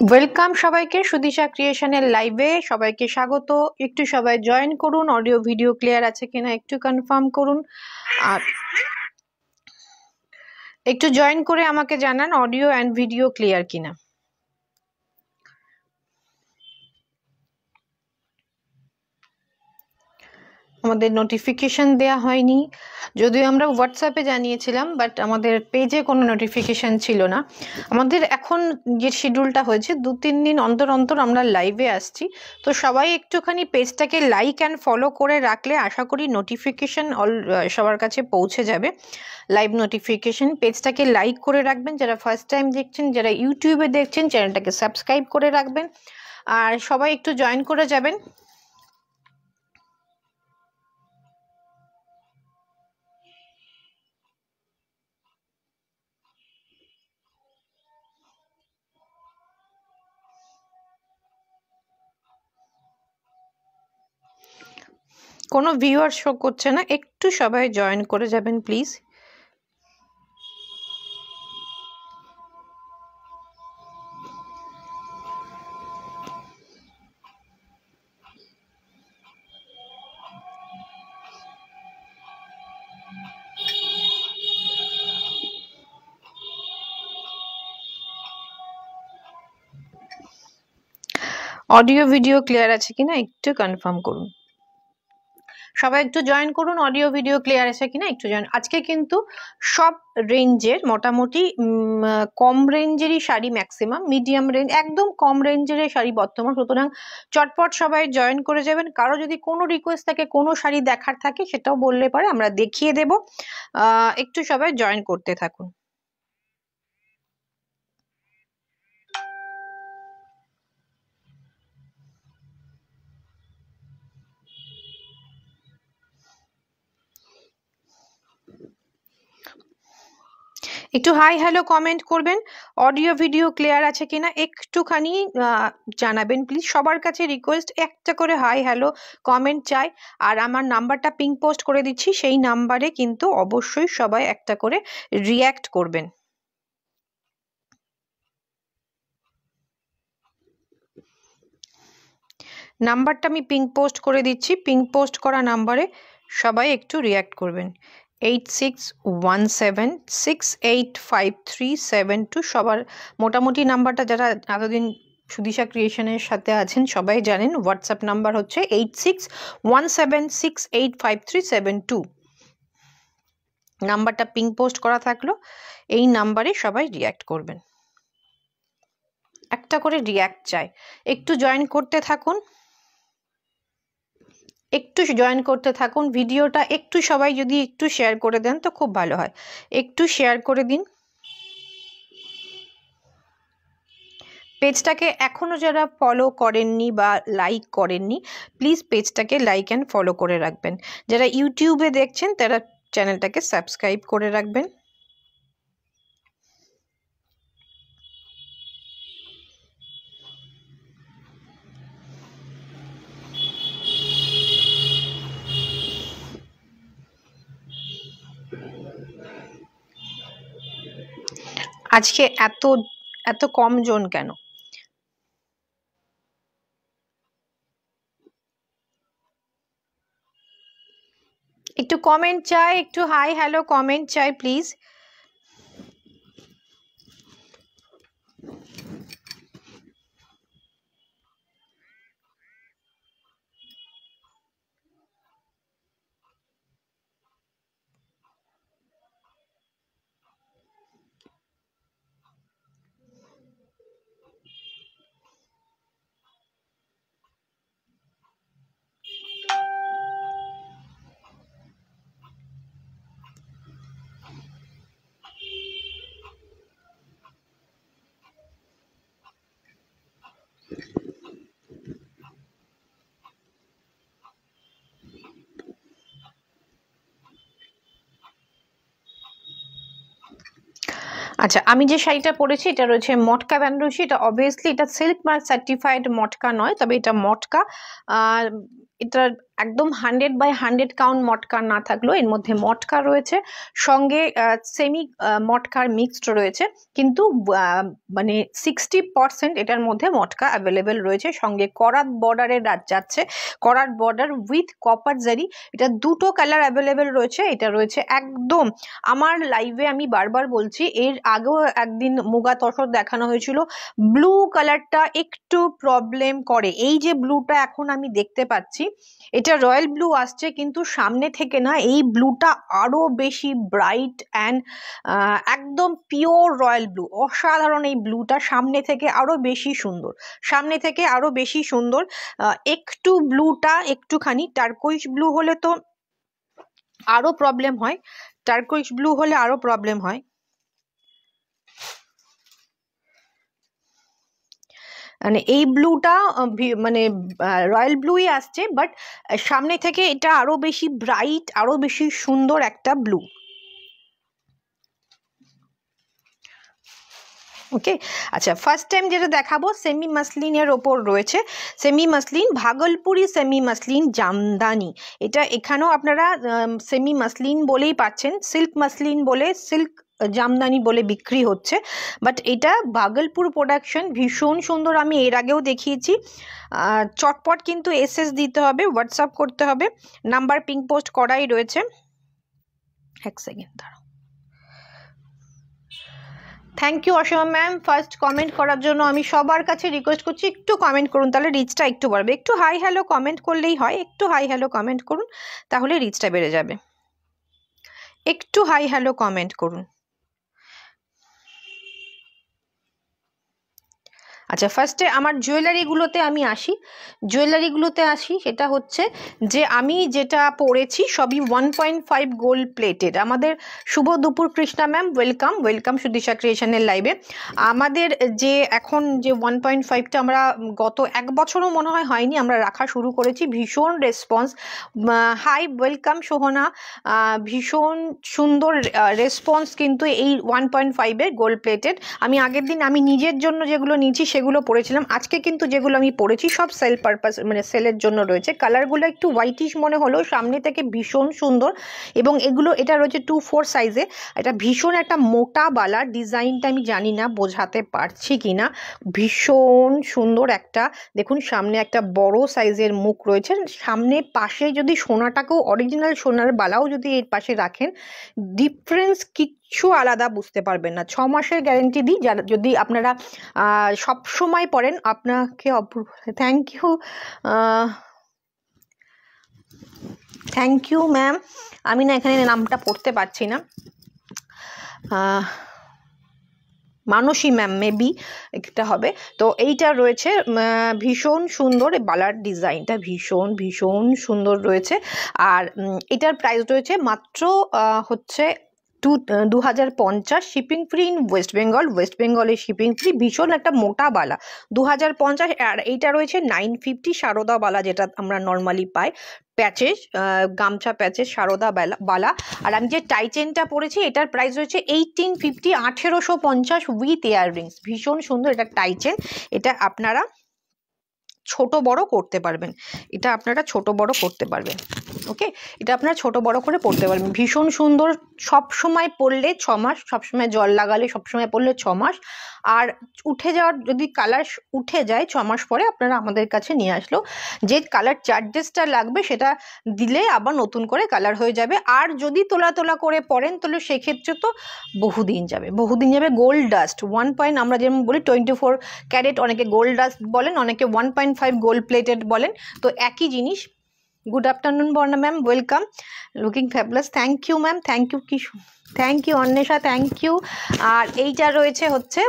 Welcome সবাইকে সুদিশা ক্রিয়েশনের লাইভে সবাইকে স্বাগত। একটু সবাই জয়েন করুন। অডিও ভিডিও ক্লিয়ার আছে কিনা একটু কনফার্ম করুন, আর একটু জয়েন করে আমাকে জানান অডিও অ্যান্ড ভিডিও ক্লিয়ার কিনা। আমাদের নোটিফিকেশন দেয়া হয়নি, যদিও আমরা হোয়াটসঅ্যাপে জানিয়েছিলাম, বাট আমাদের পেজে কোনো নোটিফিকেশন ছিল না। আমাদের এখন যে শিডিউলটা হয়েছে 2-3 দিন অন্তর অন্তর আমরা লাইভে আসছি, তো সবাই একটুখানি পেজটাকে লাইক অ্যান্ড ফলো করে রাখলে আশা করি নোটিফিকেশন সবার কাছে পৌঁছে যাবে। লাইভ নোটিফিকেশন পেজটাকে লাইক করে রাখবেন যারা ফার্স্ট টাইম দেখছেন, যারা ইউটিউবে দেখছেন চ্যানেলটাকে সাবস্ক্রাইব করে রাখবেন, আর সবাই একটু জয়েন করে যাবেন। কোনো ভিউয়ার শো করছে না, একটু সবাই জয়েন করে যাবেন প্লিজ। অডিও ভিডিও ক্লিয়ার আছে কিনা একটু কনফার্ম করুন। সবাই একটু জয়েন করুন, অডিও ভিডিও ক্লিয়ার আছে কিনা একটু জয়েন। আজকে কিন্তু সব রেঞ্জের মোটামুটি কম রেঞ্জেরই শাড়ি, ম্যাক্সিমাম মিডিয়াম রেঞ্জ, একদম কম রেঞ্জের শাড়ি বর্তমান, সুতরাং চটপট সবাই জয়েন করে যাবেন। কারো যদি কোনো রিকোয়েস্ট থাকে, কোনো শাড়ি দেখার থাকে, সেটাও বললে পারে, আমরা দেখিয়ে দেব। একটু সবাই জয়েন করতে থাকুন। একটু হাই হ্যালো কমেন্ট করবেন, অডিও ভিডিও ক্লিয়ার আছে কিনা একটুখানি জানাবেন প্লিজ। সবার কাছে রিকোয়েস্ট, একটা করে হাই হ্যালো কমেন্ট চাই। আর আমার নাম্বারটা পিং পোস্ট করে দিচ্ছি, সেই নাম্বারে কিন্তু অবশ্যই সবাই একটা করে রিয়্যাক্ট করবেন। নাম্বারটা আমি পিং পোস্ট করে দিচ্ছি, পিং পোস্ট করা নাম্বারে সবাই একটু রিয়্যাক্ট করবেন। 8617685372 সবার মোটামুটি নাম্বারটা, যারা এতদিন সুদিশা ক্রিয়েশনের সাথে আছেন সবাই জানেন। হোয়াটসঅ্যাপ নাম্বার হচ্ছে 8617685372। নাম্বারটা পিং পোস্ট করা থাকলো, এই নাম্বারে সবাই রিয়্যাক্ট করবেন। একটা করে রিয়্যাক্ট চাই, একটু জয়েন করতে থাকুন, একটু জয়েন করতে থাকুন। ভিডিওটা একটু সবাই যদি একটু শেয়ার করে দেন তো খুব ভালো হয়, একটু শেয়ার করে দিন। পেজটাকে এখনো যারা ফলো করেননি বা লাইক করেননি, প্লিজ পেজটাকে লাইক অ্যান্ড ফলো করে রাখবেন। যারা ইউটিউবে দেখছেন তারা চ্যানেলটাকে সাবস্ক্রাইব করে রাখবেন। আজকে এত এত কম জন কেন? একটু কমেন্ট চাই, একটু হাই হ্যালো কমেন্ট চাই প্লিজ। আচ্ছা, আমি যে শাড়িটা পরেছি এটা রয়েছে মটকা বেনারসি। এটা অবভিয়াসলি এটা সিল্ক মার্ক সার্টিফাইড মটকা নয়, তবে এটা মটকা। আর এটার একদম 100/100 কাউন্ট মটকা না থাকলেও এর মধ্যে মটকা রয়েছে, সঙ্গে সেমি মটকার মিক্সড রয়েছে, কিন্তু মানে 60% এটার মধ্যে মটকা অ্যাভেলেবেল রয়েছে। সঙ্গে করাত বর্ডারের যাচ্ছে, করাত বর্ডার উইথ কপার জারি। এটা দুটো কালার অ্যাভেলেবেল রয়েছে। এটা রয়েছে একদম আমার লাইভে আমি বারবার বলছি, এর আগেও একদিন মুগা তসর দেখানো হয়েছিল, ব্লু কালারটা একটু প্রবলেম করে। এই যে ব্লুটা এখন আমি দেখতে পাচ্ছি, এটা রয়্যাল ব্লু আসছে, কিন্তু সামনে থেকে না এই ব্লুটা আরো বেশি ব্রাইট অ্যান্ড একদম পিওর রয়্যাল ব্লু, অসাধারণ। এই ব্লুটা সামনে থেকে আরো বেশি সুন্দর, সামনে থেকে আরো বেশি সুন্দর। একটু ব্লুটা একটুখানি টার্কোইশ ব্লু হলে তো আরো প্রবলেম হয়, টার্কোইশ ব্লু হলে আরো প্রবলেম হয়। মানে এই ব্লুটা মানে রয়্যাল ব্লুই আসছে, বাট সামনে থেকে এটা আরো বেশি ব্রাইট, আরো বেশি সুন্দর একটা ব্লু। ওকে, আচ্ছা, ফার্স্ট টাইম যেটা দেখাবো সেমি মাসলিনের ওপর রয়েছে, semi muslin, Bhagalpuri semi muslin Jamdani. এটা এখানেও আপনারা সেমি মাসলিন বলেই পাচ্ছেন, সিল্ক মাসলিন বলে, সিল্ক জামদানি বলে বিক্রি হচ্ছে, বাট এটা ভাগলপুর প্রোডাকশন, ভীষণ সুন্দর। আমি এর আগেও দেখিয়েছি। চটপট কিন্তু এসএস দিতে হবে, হোয়াটসঅ্যাপ করতে হবে, নাম্বার পিং পোস্ট করাই রয়েছে। এক সেকেন্ড দাঁড়াও। Thank you Asima ma'am, first comment করার জন্য আমি সবার কাছে রিকোয়েস্ট করছি একটু কমেন্ট করুন, তাহলে রিচটা একটু বাড়বে। একটু হাই হ্যালো কমেন্ট করলেই হয়, একটু হাই হ্যালো কমেন্ট করুন, তাহলে রিচটা বেড়ে যাবে। একটু হাই হ্যালো কমেন্ট করুন। আচ্ছা, ফার্স্টে আমার জুয়েলারিগুলোতে আমি আসি, সেটা হচ্ছে যে আমি যেটা পরেছি সবই 1.5 গোল্ড প্লেটেড। আমাদের শুভ দুপুর কৃষ্ণা ম্যাম, ওয়েলকাম ওয়েলকাম সুদিশা ক্রিয়েশনের লাইভে। আমাদের যে এখন যে 1.5টা আমরা গত 1 বছরও মনে হয়নি আমরা রাখা শুরু করেছি, ভীষণ রেসপন্স। হাই, ওয়েলকাম সোহনা, ভীষণ সুন্দর রেসপন্স কিন্তু এই 1.5-এর গোল্ড প্লেটেড। আমি আগের দিন আমি নিজের জন্য যেগুলো নিয়েছি সেগুলো পরেছিলাম, আজকে কিন্তু যেগুলো আমি পরেছি সব সেল পারপাস, মানে সেলের জন্য রয়েছে। কালারগুলো একটু হোয়াইটিশ মনে হলেও সামনে থেকে ভীষণ সুন্দর, এবং এগুলো এটা রয়েছে 2/4 সাইজে। এটা ভীষণ একটা মোটা বালা, ডিজাইনটা আমি জানি না বোঝাতে পারছি কিনা, ভীষণ সুন্দর একটা, দেখুন সামনে একটা বড় সাইজের মুখ রয়েছে, সামনে পাশে যদি সোনাটাকেও অরিজিনাল সোনার বালাও যদি এর পাশে রাখেন, ডিফারেন্স কিচ্ছু আলাদা বুঝতে পারবেন না। 6 মাসের গ্যারেন্টি দিই, যারা যদি আপনারা সব সময় পড়েন। আপনাকে thank you, thank you ma'am. আমি না এখানে নামটা পড়তে পারছি না, মানসী ম্যাম মেবি একটা হবে। তো এইটা রয়েছে ভীষণ সুন্দর, বালার ডিজাইনটা ভীষণ ভীষণ সুন্দর রয়েছে। আর এটার প্রাইস রয়েছে মাত্র হচ্ছে 2050, shipping free in West Bengal, West বেঙ্গলে শিপিং ফ্রি। ভীষণ একটা মোটা বালা, 2050। আর এইটা রয়েছে 950 সারদা বালা, যেটা আমরা নর্মালি পাই, প্যাচেস, গামছা প্যাচেস সারদা বালা। আর আমি যে টাইচেনটা পরেছি এটার প্রাইস রয়েছে 1850, 1850 উইথ ইয়াররিংস। ভীষণ সুন্দর এটা টাইচেন, এটা আপনারা ছোট বড় করতে পারবেন, এটা আপনারা ছোট বড় করতে পারবেন। ওকে, এটা আপনারা ছোট বড় করে পড়তে পারবেন, ভীষণ সুন্দর। সব সময় পরলে 6 মাস, সবসময় জল লাগালে সবসময় পরলে 6 মাস। আর উঠে যাওয়ার যদি কালার উঠে যায় 6 মাস পরে, আপনারা আমাদের কাছে নিয়ে আসলো, যে কালার চার্জেসটা লাগবে সেটা দিলে আবার নতুন করে কালার হয়ে যাবে। আর যদি তোলা তোলা করে পরেন তাহলে সেক্ষেত্রে তো বহুদিন যাবে, বহুদিন যাবে। Gold dust 1. আমরা যেমন বলি 24 ক্যারেট, অনেকে গোল্ড ডাস্ট বলেন, অনেকে 1.5 গোল্ড প্লেটেড বলেন, তো একই জিনিস। Good afternoon Barna ma'am, welcome, looking fabulous. Thank you ma'am, thank you, কি thank you Anwesha, thank you. আর এইটা রয়েছে হচ্ছে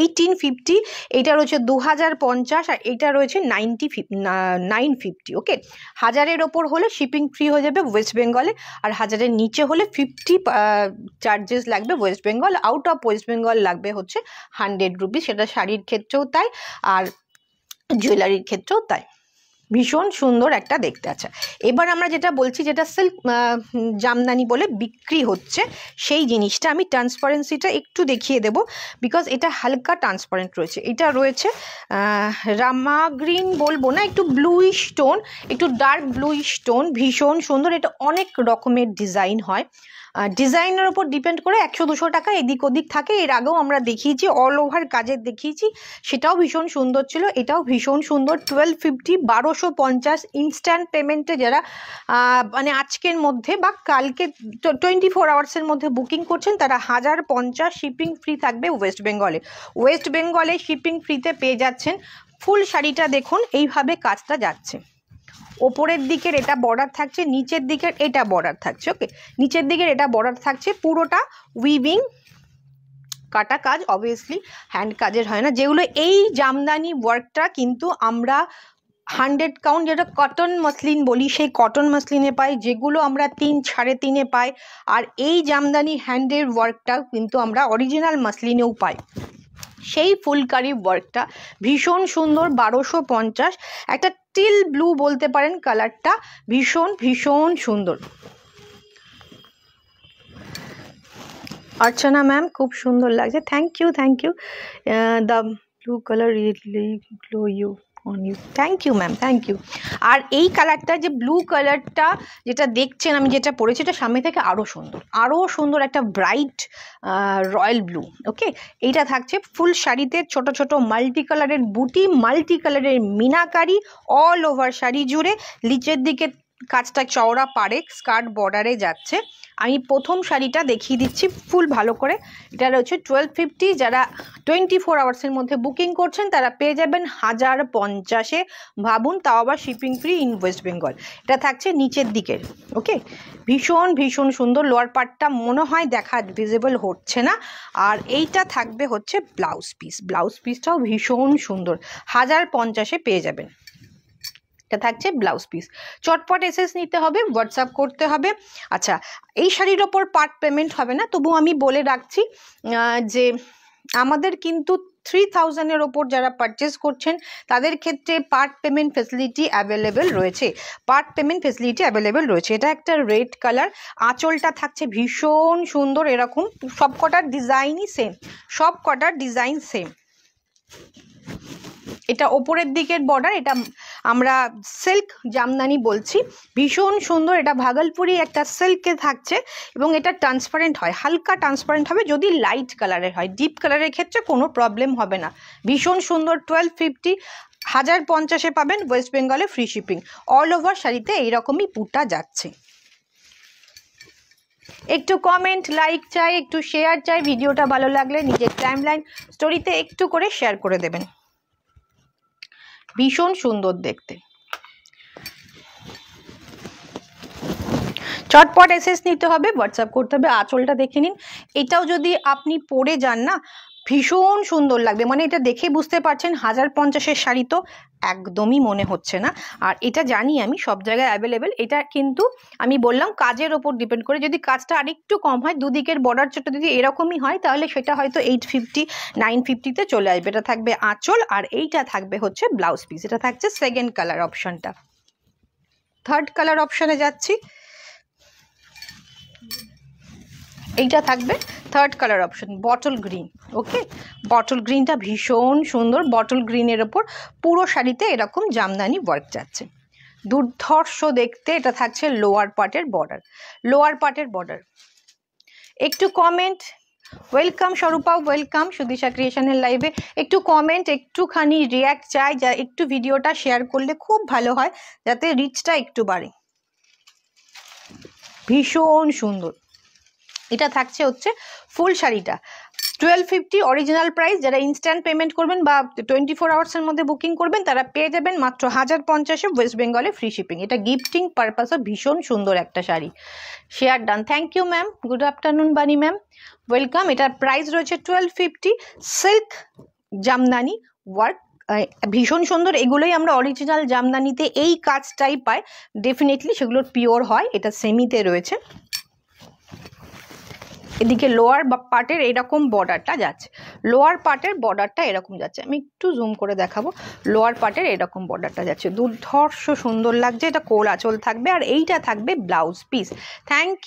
1850, এইটা রয়েছে 2050, আর এইটা রয়েছে 950। ওকে, 1000-এর ওপর হলে শিপিং ফ্রি হয়ে যাবে ওয়েস্ট বেঙ্গলে, আর 1000-এর নিচে হলে 50 চার্জেস লাগবে West Bengal. Out of West Bengal লাগবে হচ্ছে 100 রুপিস। সেটা শাড়ির ক্ষেত্রেও তাই, আর জুয়েলারির ক্ষেত্রেও তাই। ভীষণ সুন্দর একটা দেখতে। আচ্ছা, এবার আমরা যেটা বলছি, যেটা সিল্ক জামদানি বলে বিক্রি হচ্ছে, সেই জিনিসটা আমি ট্রান্সপারেন্সিটা একটু দেখিয়ে দেব, বিকজ এটা হালকা ট্রান্সপারেন্ট রয়েছে। এটা রয়েছে রামা গ্রিন বলবো না, একটু ব্লুইশ টোন, একটু ডার্ক ব্লুইশ টোন, ভীষণ সুন্দর। এটা অনেক রকমের ডিজাইন হয়, ডিজাইনের ওপর ডিপেন্ড করে 100-200 টাকা এদিক ওদিক থাকে। এর আগেও আমরা দেখিয়েছি, অল ওভার কাজের দেখিয়েছি, সেটাও ভীষণ সুন্দর ছিল। এটাও ভীষণ সুন্দর, 1250, 1250 ইনস্ট্যান্ট পেমেন্টে যারা মানে আজকের মধ্যে বা কালকে 24 আওয়ার্সের মধ্যে বুকিং করছেন, তারা 1050 শিপিং ফ্রি থাকবে ওয়েস্ট বেঙ্গলে। ওয়েস্ট বেঙ্গলে শিপিং ফ্রিতে পেয়ে যাচ্ছেন। ফুল শাড়িটা দেখুন, এইভাবে কাজটা যাচ্ছে। ওপরের দিকের এটা বর্ডার থাকছে, নিচের দিকের এটা বর্ডার থাকছে। ওকে, নিচের দিকের এটা বর্ডার থাকছে, পুরোটা উইভিং কাটা কাজ, অবভিয়াসলি হ্যান্ড কাজের হয় না। যেগুলো এই জামদানি ওয়ার্কটা কিন্তু আমরা 100 কাউন্ট যেটা কটন মসলিন বলি, সেই কটন মসলিনে পাই, যেগুলো আমরা 3, 3.5 পাই। আর এই জামদানি হ্যান্ডের ওয়ার্কটা কিন্তু আমরা অরিজিনাল মসলিনেও পাই। সেই ফুলকারি ওয়ার্কটা ভীষণ সুন্দর, 1250, একটা টিল ব্লু বলতে পারেন কালারটা, ভীষণ ভীষণ সুন্দর। অর্চনা ম্যাম, খুব সুন্দর লাগছে, thank you, thank you. The blue colour really glow you on you, thank you ma'am, thank you. আর এই কালারটা, যে ব্লু কালারটা যেটা দেখছেন আমি যেটা পরেছি, এটা সামনে থেকে আরও সুন্দর, আরও সুন্দর, একটা ব্রাইট রয়্যাল ব্লু। ওকে, এইটা থাকছে ফুল শাড়িতে, ছোট ছোট মাল্টি কালারের বুটি, মাল্টি কালারের মিনাকারি অল ওভার শাড়ি জুড়ে। নিচের দিকে কাজটা চওড়া পাড়ে স্কার্ট বর্ডারে যাচ্ছে। আমি প্রথম শাড়িটা দেখিয়ে দিচ্ছি ফুল ভালো করে। এটা রয়েছে 1250, যারা 24 আওয়ার্সের মধ্যে বুকিং করছেন তারা পেয়ে যাবেন 1050-এ। ভাবুন, তাও আবার shipping free in West Bengal. এটা থাকছে নিচের দিকের। ওকে, ভীষণ ভীষণ সুন্দর। লোয়ার পার্টটা মনে হয় দেখা ভিজিবল হচ্ছে না। আর এইটা থাকবে হচ্ছে ব্লাউজ পিস, ব্লাউজ পিসটাও ভীষণ সুন্দর, 1050-এ পেয়ে যাবেন। এটা থাকছে ব্লাউজ পিস। চটপট এসএস নিতে হবে, হোয়াটসঅ্যাপ করতে হবে। আচ্ছা, এই শাড়ির ওপর পার্ট পেমেন্ট হবে না, তবু আমি বলে রাখছি যে আমাদের কিন্তু 3000-এর ওপর যারা পারচেস করছেন তাদের ক্ষেত্রে পার্ট পেমেন্ট ফেসিলিটি অ্যাভেলেবেল রয়েছে, পার্ট পেমেন্ট ফেসিলিটি অ্যাভেলেবেল রয়েছে। এটা একটা রেড কালার, আঁচলটা থাকছে ভীষণ সুন্দর, এরকম সব কটার ডিজাইনই সেম, সব কটার ডিজাইন সেম। এটা ওপরের দিকের বর্ডার, এটা আমরা সিল্ক জামদানি বলছি, ভীষণ সুন্দর। এটা ভাগলপুরি একটা সিল্কে থাকছে এবং এটা ট্রান্সপারেন্ট হয়, হালকা ট্রান্সপারেন্ট হবে যদি লাইট কালারের হয়, ডিপ কালারের ক্ষেত্রে কোনো প্রবলেম হবে না। ভীষণ সুন্দর, 1250, 1050-এ পাবেন ওয়েস্ট বেঙ্গলে ফ্রি শিপিং। অল ওভার শাড়িতে এইরকমই বুটা যাচ্ছে। একটু কমেন্ট লাইক চাই, একটু শেয়ার চাই, ভিডিওটা ভালো লাগলে নিজের টাইমলাইন স্টোরিতে একটু করে শেয়ার করে দেবেন। ভীষণ সুন্দর দেখতে। চটপট এসএস নিতে হবে, হোয়াটসঅ্যাপ করতে হবে। আঁচলটা দেখে নিন, এটাও যদি আপনি পরে যান না, ভীষণ সুন্দর লাগবে। মানে এটা দেখে বুঝতে পারছেন 1050-এর শাড়ি তো একদমই মনে হচ্ছে না। আর এটা জানি আমি সব জায়গায় অ্যাভেলেবেল। এটা কিন্তু আমি বললাম কাজের ওপর ডিপেন্ড করে, যদি কাজটা আরেকটু কম হয়, দুদিকের বর্ডার ছোট যদি এরকমই হয়, তাহলে সেটা হয়তো 850, 950-তে চলে আসবে। এটা থাকবে আঁচল, আর এইটা থাকবে হচ্ছে ব্লাউজ পিস। এটা থাকছে সেকেন্ড কালার অপশনটা। থার্ড কালার অপশনে যাচ্ছি, এইটা থাকবে third colour option, bottle green. Okay, bottle গ্রিনটা ভীষণ সুন্দর, বটল গ্রিনের ওপর পুরো শাড়িতে এরকম জামদানি ওয়ার্ক যাচ্ছে, দুর্ধর্ষ দেখতে। এটা থাকছে লোয়ার পার্টের বর্ডার, লোয়ার পার্টের বর্ডার। একটু কমেন্ট, ওয়েলকাম স্বরূপা, ওয়েলকাম সুদিশা ক্রিয়েশনের লাইভে। একটু কমেন্ট, একটুখানি রিয়াক্ট চাই, যা একটু ভিডিওটা শেয়ার করলে খুব ভালো হয়, যাতে রিচটা একটু বাড়ে। ভীষণ সুন্দর। এটা থাকছে হচ্ছে ফুল শাড়িটা 1250 অরিজিনাল প্রাইস। যারা ইনস্ট্যান্ট পেমেন্ট করবেন বা 24 আওয়ার্সের মধ্যে বুকিং করবেন তারা পেয়ে যাবেন মাত্র 1050-এ ওয়েস্ট বেঙ্গলে ফ্রি শিপিং। এটা গিফটিং পারপাসও ভীষণ সুন্দর একটা sari. Share done, thank you ma'am, good afternoon বানি ম্যাম, ওয়েলকাম। এটার প্রাইস রয়েছে 1250, সিল্ক জামদানি ওয়ার্ক, ভীষণ সুন্দর। এগুলোই আমরা অরিজিনাল জামদানিতে এই কাজটাই পাই, ডেফিনেটলি সেগুলোর পিওর হয়। এটা সেমিতে রয়েছে। এদিকে লোয়ার পার্টের এরকম বর্ডারটা যাচ্ছে, লোয়ার পার্টের বর্ডারটা এরকম যাচ্ছে। আমি একটু জুম করে দেখাবো, লোয়ার পার্টের এরকম বর্ডারটা যাচ্ছে, দুর্ধর্ষ সুন্দর লাগছে। এটা কোল আঁচল থাকবে আর এইটা থাকবে ব্লাউজ পিস। Thank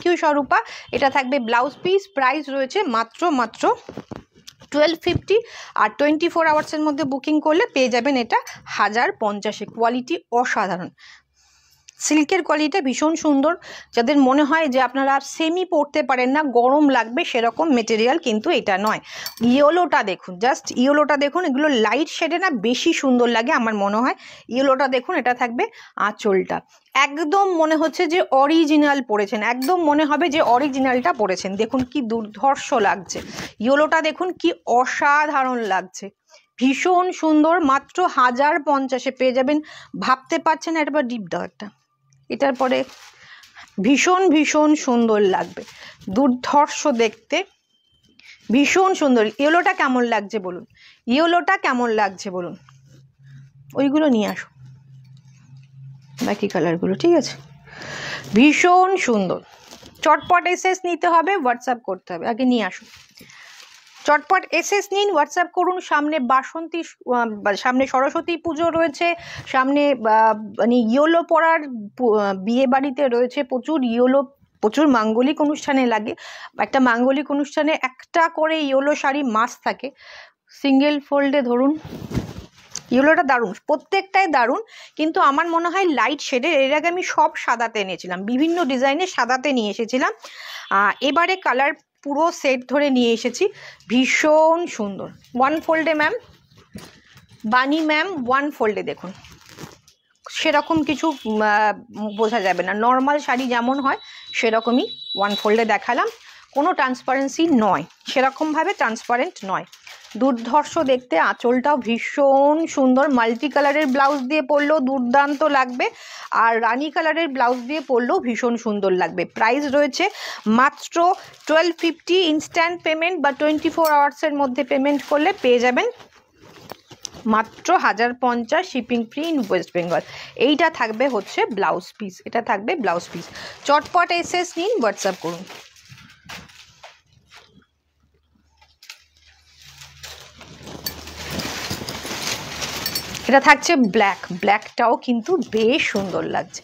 you স্বরূপা। এটা থাকবে ব্লাউজ পিস। প্রাইস রয়েছে মাত্র 1250 আর 24 আওয়ার্সের মধ্যে বুকিং করলে পেয়ে যাবেন এটা 1050। কোয়ালিটি অসাধারণ, সিল্কের কোয়ালিটি ভীষণ সুন্দর। যাদের মনে হয় যে আপনারা সেমি পরতে পারেন না, গরম লাগবে, সেরকম মেটেরিয়াল কিন্তু এটা নয়। ইয়েলোটা দেখুন, জাস্ট ইয়েলোটা দেখুন, এগুলো লাইট শেডে না বেশি সুন্দর লাগে আমার মনে হয়। ইয়েলোটা দেখুন, এটা থাকবে আঁচলটা, একদম মনে হচ্ছে যে অরিজিনাল পরেছেন, একদম মনে হবে যে অরিজিনালটা পরেছেন। দেখুন কি দুর্ধর্ষ লাগছে, ইয়েলোটা দেখুন কি অসাধারণ লাগছে, ভীষণ সুন্দর। মাত্র 1050-এ পেয়ে যাবেন। ভাবতে পারছেন, একবার ডিপ দাও একটা, এটার পরে ভীষণ সুন্দর লাগবে, দুর্ধর্ষ দেখতে, ভীষণ সুন্দর। ইয়েলোটা কেমন লাগছে বলুন, ইয়েলোটা কেমন লাগছে বলুন। ওইগুলো নিয়ে আসো, বাকি কালারগুলো, ঠিক আছে, ভীষণ সুন্দর। চটপট এসএস নিতে হবে, হোয়াটসঅ্যাপ করতে হবে, আগে নিয়ে আসুন। চটপট এসএস নিন, হোয়াটসঅ্যাপ করুন। সামনে সরস্বতী পুজো রয়েছে, সামনে মানে ইয়েলো পরার বিয়ে বাড়িতে রয়েছে প্রচুর ইয়েলো, প্রচুর মাঙ্গলিক অনুষ্ঠানে লাগে। একটা মাঙ্গলিক অনুষ্ঠানে একটা করে ইয়েলো শাড়ি মাস্ট থাকে। সিঙ্গেল ফোল্ডে ধরুন, ইয়েলোটা দারুণ, প্রত্যেকটাই দারুণ, কিন্তু আমার মনে হয় লাইট শেডের। এর আগে আমি সব সাদাতে এনেছিলাম, বিভিন্ন ডিজাইনের সাদাতে নিয়ে এসেছিলাম, এবারে কালার পুরো সেট ধরে নিয়ে এসেছি, ভীষণ সুন্দর। ওয়ান ফোল্ডে ম্যাম, বানি ম্যাম, ওয়ান ফোল্ডে দেখুন, সেরকম কিছু বোঝা যাবে না, নর্মাল শাড়ি যেমন হয় সেরকমই ওয়ান ফোল্ডে দেখালাম, কোনো ট্রান্সপারেন্সি নয়, সেরকমভাবে ট্রান্সপারেন্ট নয়। দুর্ধর্ষ দেখতে, আঁচলটাও ভীষণ সুন্দর, মাল্টি কালারের ব্লাউজ দিয়ে পরলেও দুর্দান্ত লাগবে, আর রানী কালারের ব্লাউজ দিয়ে পরলেও ভীষণ সুন্দর লাগবে। প্রাইস রয়েছে মাত্র 1250। ইনস্ট্যান্ট পেমেন্ট বা 24 আওয়ার্সের মধ্যে পেমেন্ট করলে পেয়ে যাবেন মাত্র 1050, shipping free in West Bengal. এইটা থাকবে হচ্ছে ব্লাউজ পিস, এটা থাকবে ব্লাউজ পিস। চটপট এসএস নিন, হোয়াটসঅ্যাপ করুন। এটা থাকছে ব্ল্যাক, ব্ল্যাকটাও কিন্তু বেশ সুন্দর লাগছে,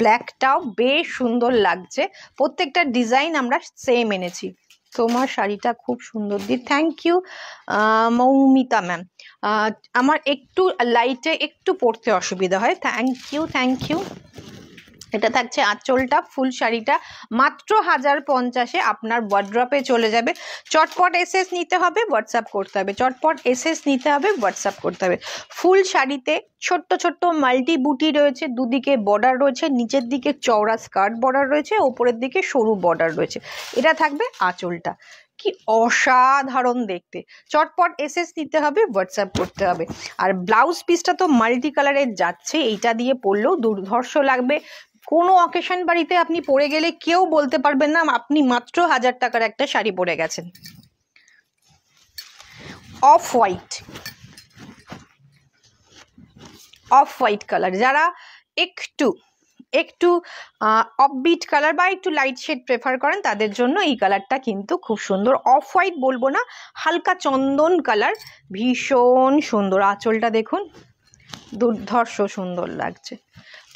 ব্ল্যাকটাও বেশ সুন্দর লাগছে। প্রত্যেকটা ডিজাইন আমরা সেম এনেছি। তোমার শাড়িটা খুব সুন্দর দি, থ্যাংক ইউ মৌমিতা ম্যাম। আমার একটু লাইটে একটু পড়তে অসুবিধা হয়, থ্যাংক ইউ। এটা থাকছে আঁচলটা, ফুল শাড়িটা মাত্র 1050-এ আপনার ওয়ার্ড্রপে চলে যাবে। চটপট এসএস নিতে হবে, হোয়াটসঅ্যাপ করতে হবে, চটপট এসএস নিতে হবে, হোয়াটসঅ্যাপ করতে হবে। ফুল শাড়িতে ছোট্ট মাল্টি বুটি রয়েছে, দুদিকে বর্ডার রয়েছে, নিচের দিকে চওড়া স্কার্ট বর্ডার রয়েছে, ওপরের দিকে সরু বর্ডার রয়েছে। এটা থাকবে আঁচলটা, কি অসাধারণ দেখতে। চটপট এসএস নিতে হবে, হোয়াটসঅ্যাপ করতে হবে। আর ব্লাউজ পিসটা তো মাল্টি কালারের যাচ্ছে, এইটা দিয়ে পরলেও দুর্ধর্ষ লাগবে। কোনো অকেশন বাড়িতে আপনি পরে গেলে কেউ বলতে পারবেন না আপনি মাত্র 1000 টাকার একটা শাড়ি পরে গেছেন। অফ হোয়াইট কালার, যারা একটু অফবিট কালার বা একটু লাইট শেড প্রেফার করেন তাদের জন্য এই কালারটা কিন্তু খুব সুন্দর। অফ হোয়াইট বলবো না, হালকা চন্দন কালার, ভীষণ সুন্দর। আঁচলটা দেখুন, দুর্ধর্ষ সুন্দর লাগছে।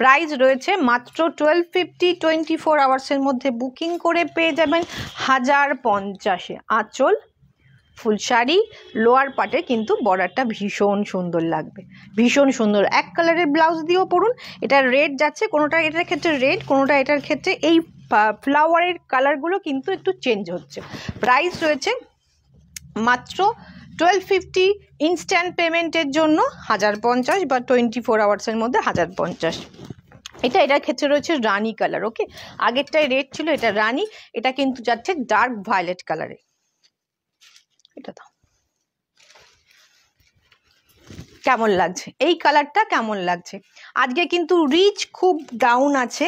প্রাইস রয়েছে মাত্র 1250। 24 আওয়ার্সের মধ্যে বুকিং করে পেয়ে যাবেন 1050-এ। আঁচল, ফুল শাড়ি, লোয়ার পার্টে কিন্তু বর্ডারটা ভীষণ সুন্দর লাগবে, ভীষণ সুন্দর। এক কালারের ব্লাউজ দিয়েও পরুন, এটা রেড যাচ্ছে, কোনোটা এটার ক্ষেত্রে রেড, কোনোটা এটার ক্ষেত্রে এই ফ্লাওয়ারের কালারগুলো কিন্তু একটু চেঞ্জ হচ্ছে। প্রাইস রয়েছে মাত্র 1250। ইনস্ট্যান্ট পেমেন্টের জন্য 1050 বা 24 আওয়ার্সের মধ্যে 1050। এটার ক্ষেত্রে রয়েছে রানী কালার, ওকে, আগেরটাই রেড ছিল, এটা রানী, এটা কিন্তু যাচ্ছে ডার্ক ভায়োলেট কালারে। এটা দাও, কেমন লাগছে এই কালারটা, কেমন লাগছে? আজকে কিন্তু রিচ খুব ডাউন আছে,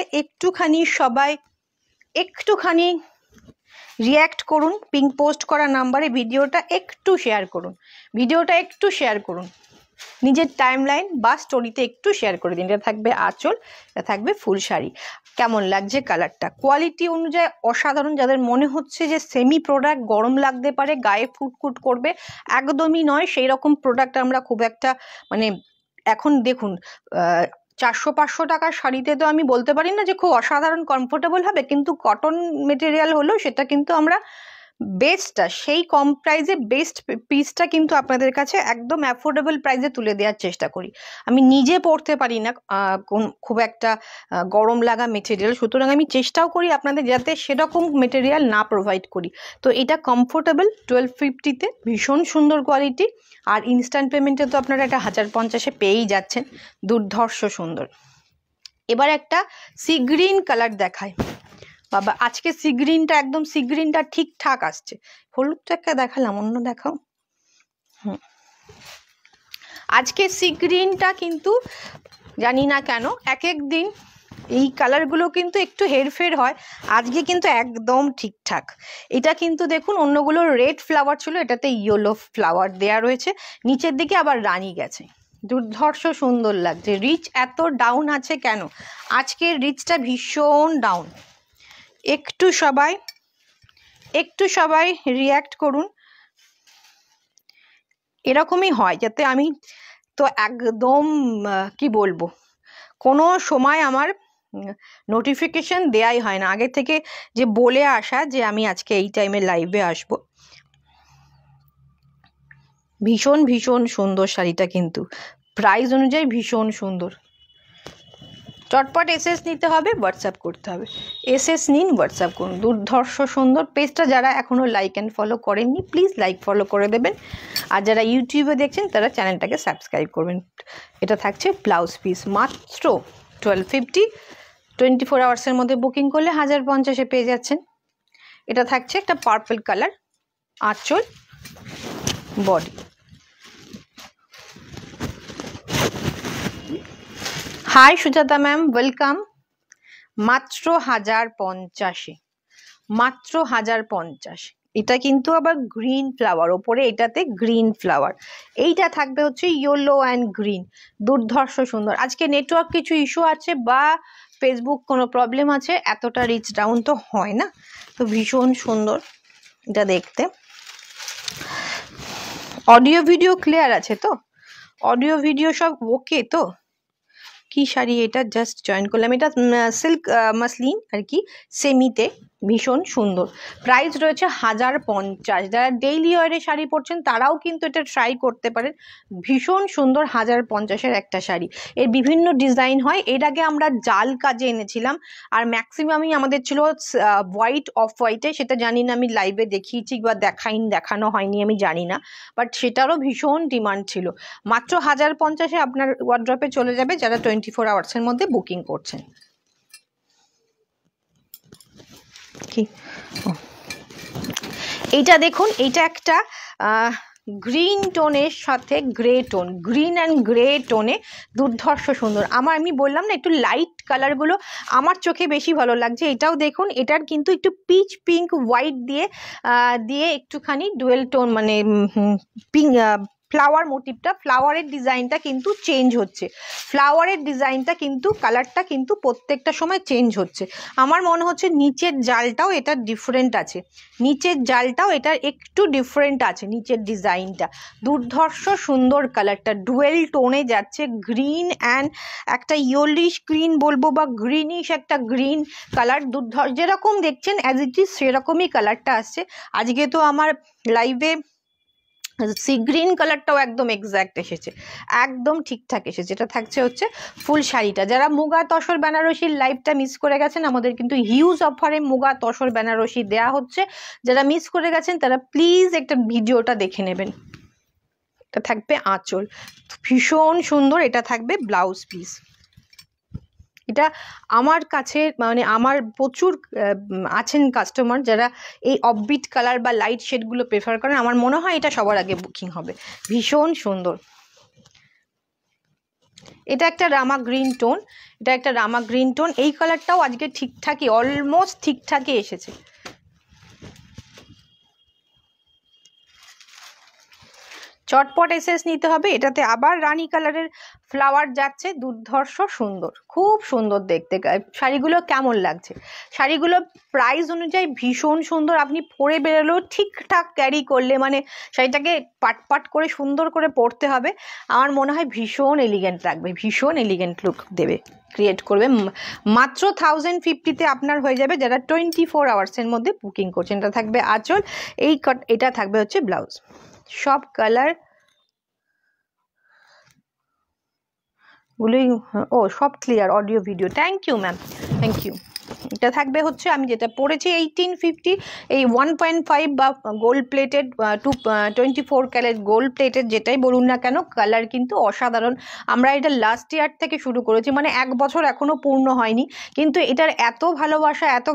সবাই একটুখানি রিঅ্যাক্ট করুন, পিঙ্ক পোস্ট করা নাম্বারে ভিডিওটা একটু শেয়ার করুন, নিজের টাইমলাইন বা স্টোরিতে একটু শেয়ার করে দিন। এটা থাকবে আঁচল, এটা থাকবে ফুল শাড়ি। কেমন লাগছে কালারটা? কোয়ালিটি অনুযায়ী অসাধারণ। যাদের মনে হচ্ছে যে সেমি প্রোডাক্ট গরম লাগতে পারে, গায়ে ফুটকুট করবে, একদমই নয়। সেই রকম প্রোডাক্ট আমরা খুব একটা মানে এখন দেখুন 400-500 টাকার শাড়িতে তো আমি বলতে পারি না যে খুব অসাধারণ কমফোর্টেবল হবে, কিন্তু কটন মেটেরিয়াল হলেও সেটা কিন্তু আমরা বেস্টটা সেই কম প্রাইসে বেস্ট পিসটা কিন্তু আপনাদের কাছে একদম অ্যাফোর্ডেবল প্রাইসে তুলে দেওয়ার চেষ্টা করি। আমি নিজে পরতে পারি না খুব একটা গরম লাগা মেটেরিয়াল, সুতরাং আমি চেষ্টাও করি আপনাদের যাতে সেরকম মেটেরিয়াল না প্রোভাইড করি। তো এটা কমফোর্টেবল 1250-তে, ভীষণ সুন্দর কোয়ালিটি। আর ইনস্ট্যান্ট পেমেন্টে তো আপনারা এটা 1050-এ পেয়েই যাচ্ছেন, দুর্ধর্ষ সুন্দর। এবার একটা সি গ্রিন কালার দেখায়। বাবা আজকে সি গ্রিনটা একদম সি গ্রিনটা ঠিকঠাক আসছে। হলুদটা একটা দেখালাম, অন্য দেখাও। আজকে সি গ্রিনটা কিন্তু জানি না কেন এক এক দিন এই কালারগুলো কিন্তু একটু হেরফের হয়, আজকে কিন্তু একদম ঠিকঠাক। এটা কিন্তু দেখুন অন্যগুলো রেড ফ্লাওয়ার ছিল, এটাতে ইয়েলো ফ্লাওয়ার দেয়া রয়েছে, নিচের দিকে আবার রানী গেছে, দুর্ধর্ষ সুন্দর লাগছে। রিচ এত ডাউন আছে কেন? আজকের রিচটা ভীষণ ডাউন। একটু সবাই রিয়্যাক্ট করুন। এরকমই হয় যাতে আমি তো একদম কি বলবো, কোনো সময় আমার নোটিফিকেশন দেয়াই হয় না আগে থেকে, যে বলে আসা যে আমি আজকে এই টাইমে লাইভে আসব। ভীষণ ভীষণ সুন্দর শাড়িটা, কিন্তু প্রাইস অনুযায়ী ভীষণ সুন্দর। চটপট এসএস নিতে হবে, হোয়াটসঅ্যাপ করতে হবে। এসএস নিন, হোয়াটসঅ্যাপ করুন। দুর্ধর্ষ সুন্দর। পেজটা যারা এখনও লাইক অ্যান্ড ফলো করেননি প্লিজ লাইক ফলো করে দেবেন, আর যারা ইউটিউবে দেখছেন তারা চ্যানেলটাকে সাবস্ক্রাইব করবেন। এটা থাকছে ব্লাউজ পিস, মাত্র 1250। 24 আওয়ার্সের মধ্যে বুকিং করলে 1050-এ পেয়ে যাচ্ছেন। এটা থাকছে একটা পার্পল কালার, আঁচল, body. Hi Sujata ma'am, welcome. মাত্র 1050-এ, মাত্র 1050। এটা কিন্তু আবার গ্রিন ফ্লাওয়ার, ওপরে এটাতে গ্রিন ফ্লাওয়ার, এইটা থাকবে হচ্ছে ইয়েলো অ্যান্ড গ্রিন। দুর্ধর্ষ সুন্দর। আজকে নেটওয়ার্ক কিছু ইস্যু আছে বা ফেসবুক কোনো প্রবলেম আছে, এতটা রিচ ডাউন তো হয় না, তো ভীষণ সুন্দর এটা দেখতে। অডিও ভিডিও ক্লিয়ার আছে তো? অডিও ভিডিও সব ওকে তো? কি শাড়ি এটা? জাস্ট জয়েন করলাম। এটা সিল্ক মাসলিন আর কি, সেমিতে, ভীষণ সুন্দর। প্রাইস রয়েছে 1050। যারা ডেইলি ওয়ারে শাড়ি পরছেন তারাও কিন্তু এটা ট্রাই করতে পারেন, ভীষণ সুন্দর। 1050-এর একটা শাড়ি, এর বিভিন্ন ডিজাইন হয়। এর আগে আমরা জাল কাজে এনেছিলাম, আর ম্যাক্সিমামই আমাদের ছিল হোয়াইট, অফ হোয়াইটে। সেটা জানি না আমি লাইভে দেখিয়েছি বা দেখানো হয়নি আমি জানি না, বাট সেটারও ভীষণ ডিমান্ড ছিল। মাত্র 1050-এ আপনার ওয়ার্ড্রপে চলে যাবে যারা 24 আওয়ার্সের মধ্যে বুকিং করছেন। কি এইটা দেখুন, এইটা একটা গ্রিন টোনের সাথে grey tone, green and grey টোনে, দুর্ধর্ষ সুন্দর। আমি বললাম না একটু লাইট কালারগুলো আমার চোখে বেশি ভালো লাগছে। এটাও দেখুন, এটার কিন্তু একটু পিচ পিঙ্ক হোয়াইট দিয়ে একটুখানি ডুয়েল টোন, মানে পিঙ্ক ফ্লাওয়ার মোটিভটা, ফ্লাওয়ারের ডিজাইনটা কিন্তু চেঞ্জ হচ্ছে, ফ্লাওয়ারের ডিজাইনটা কিন্তু কালারটা কিন্তু প্রত্যেকটা সময় চেঞ্জ হচ্ছে। আমার মনে হচ্ছে নিচের জালটাও এটার ডিফারেন্ট আছে, নিচের জালটাও এটার একটু ডিফারেন্ট আছে, নিচের ডিজাইনটা। দুর্ধর্ষ সুন্দর কালারটা, ডুয়েল টোনে যাচ্ছে, গ্রিন অ্যান্ড একটা ইয়েলিশ গ্রিন বলবো বা গ্রিনিশ একটা গ্রিন কালার। যেরকম দেখছেন অ্যাজ ইট ইজ সেরকমই কালারটা আসছে। আজকে তো আমার লাইভে সি গ্রিন কালারটাও একদম এক্স্যাক্ট এসেছে, একদম ঠিকঠাক এসেছে। এটা থাকছে হচ্ছে ফুল শাড়িটা। যারা মুগা তসর বেনারসির লাইভটা মিস করে গেছেন, আমাদের কিন্তু হিউজ অফারে মুগা তসর বেনারসি দেয়া হচ্ছে, যারা মিস করে গেছেন তারা প্লিজ একটা ভিডিওটা দেখে নেবেন। এটা থাকবে আঁচল, ভীষণ সুন্দর। এটা থাকবে ব্লাউজ পিস। এটা আমার কাছে মানে আমার প্রচুর আছেন কাস্টমার যারা এই অফবিট কালার বা লাইট শেডগুলো প্রেফার করেন, আমার মনে হয় এটা সবার আগে বুকিং হবে। ভীষণ সুন্দর। এটা একটা রামা গ্রিন টোন, এটা একটা রামা গ্রিন টোন। এই কালারটাও আজকে ঠিকঠাকই, অলমোস্ট ঠিকঠাকই এসেছে। চটপট এসএস নিতে হবে। এটাতে আবার রানী কালারের ফ্লাওয়ার যাচ্ছে, দুর্ধর্ষ সুন্দর, খুব সুন্দর দেখতে। শাড়িগুলো কেমন লাগছে? শাড়িগুলো প্রাইস অনুযায়ী ভীষণ সুন্দর, আপনি পরে বেরোলেও ঠিকঠাক ক্যারি করলে, মানে শাড়িটাকে পাট পাট করে সুন্দর করে পরতে হবে, আমার মনে হয় ভীষণ এলিগেন্ট লাগবে, ভীষণ এলিগেন্ট লুক দেবে, ক্রিয়েট করবে। মাত্র 1050-তে আপনার হয়ে যাবে, যারা 24 আওয়ার্সের মধ্যে বুকিং করছেন। এটা থাকবে আঁচল, এটা থাকবে হচ্ছে ব্লাউজ। সব কালার গুলোই সব clear audio video. Thank you ma'am, thank you. এটা থাকবে হচ্ছে আমি যেটা পরেছি 1850, এই 1.5 বা gold plated 24 carat gold plated যেটাই বলুন না কেন, কালার কিন্তু অসাধারণ। আমরা এটা লাস্ট ইয়ার থেকে শুরু করেছি, মানে 1 বছর এখনো পূর্ণ হয়নি, কিন্তু এটার এত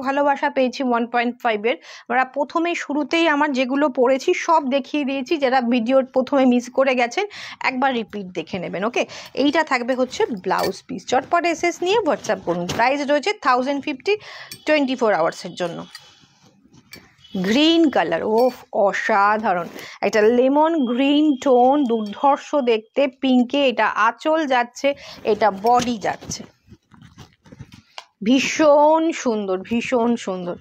ভালোবাসা পেয়েছি 1.5-এর। আমরা প্রথমে শুরুতেই আমার যেগুলো পরেছি সব দেখিয়ে দিয়েছি, যারা ভিডিওর প্রথমে মিস করে গেছেন একবার রিপিট দেখে নেবেন। ওকে, এইটা থাকবে হচ্ছে ব্লাউজ পিস। চটপট এসএস নিয়ে হোয়াটসঅ্যাপ করুন। প্রাইস রয়েছে 1050 24 আওয়ার্সের জন্য। গ্রিন কালার, অসাধারণ, একটা লেমন গ্রিন টোন, দুর্ধর্ষ দেখতে, পিঙ্কে। এটা আঁচল যাচ্ছে, এটা বডি যাচ্ছে, ভীষণ সুন্দর, ভীষণ সুন্দর,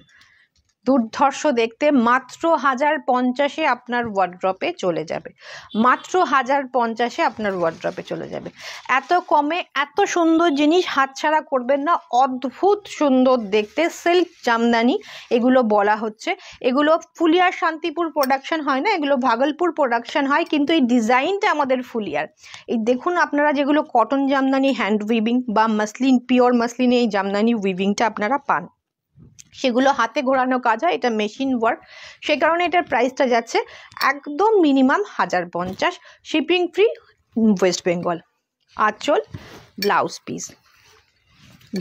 দুর্ধর্ষ দেখতে। মাত্র 1050-এ আপনার ওয়ার্ড্রপে চলে যাবে, মাত্র 1050-এ আপনার ওয়ার্ড্রপে চলে যাবে। এত কমে এত সুন্দর জিনিস হাতছাড়া করবেন না, অদ্ভুত সুন্দর দেখতে। সিল্ক জামদানি এগুলো বলা হচ্ছে, এগুলো ফুলিয়ার শান্তিপুর প্রোডাকশন হয় না, এগুলো ভাগলপুর প্রোডাকশন হয়, কিন্তু এই ডিজাইনটা আমাদের ফুলিয়ার। এই দেখুন আপনারা যেগুলো কটন জামদানি হ্যান্ড উইভিং বা মাসলিন, পিওর মাসলিনে এই জামদানি উইভিংটা আপনারা পান, সেগুলো হাতে ঘোরানো কাজ হয়, এটা মেশিন ওয়ার্ক, সে কারণে এটার প্রাইসটা যাচ্ছে একদম minimum 1050, shipping free West Bengal. আঁচল, ব্লাউজ পিস,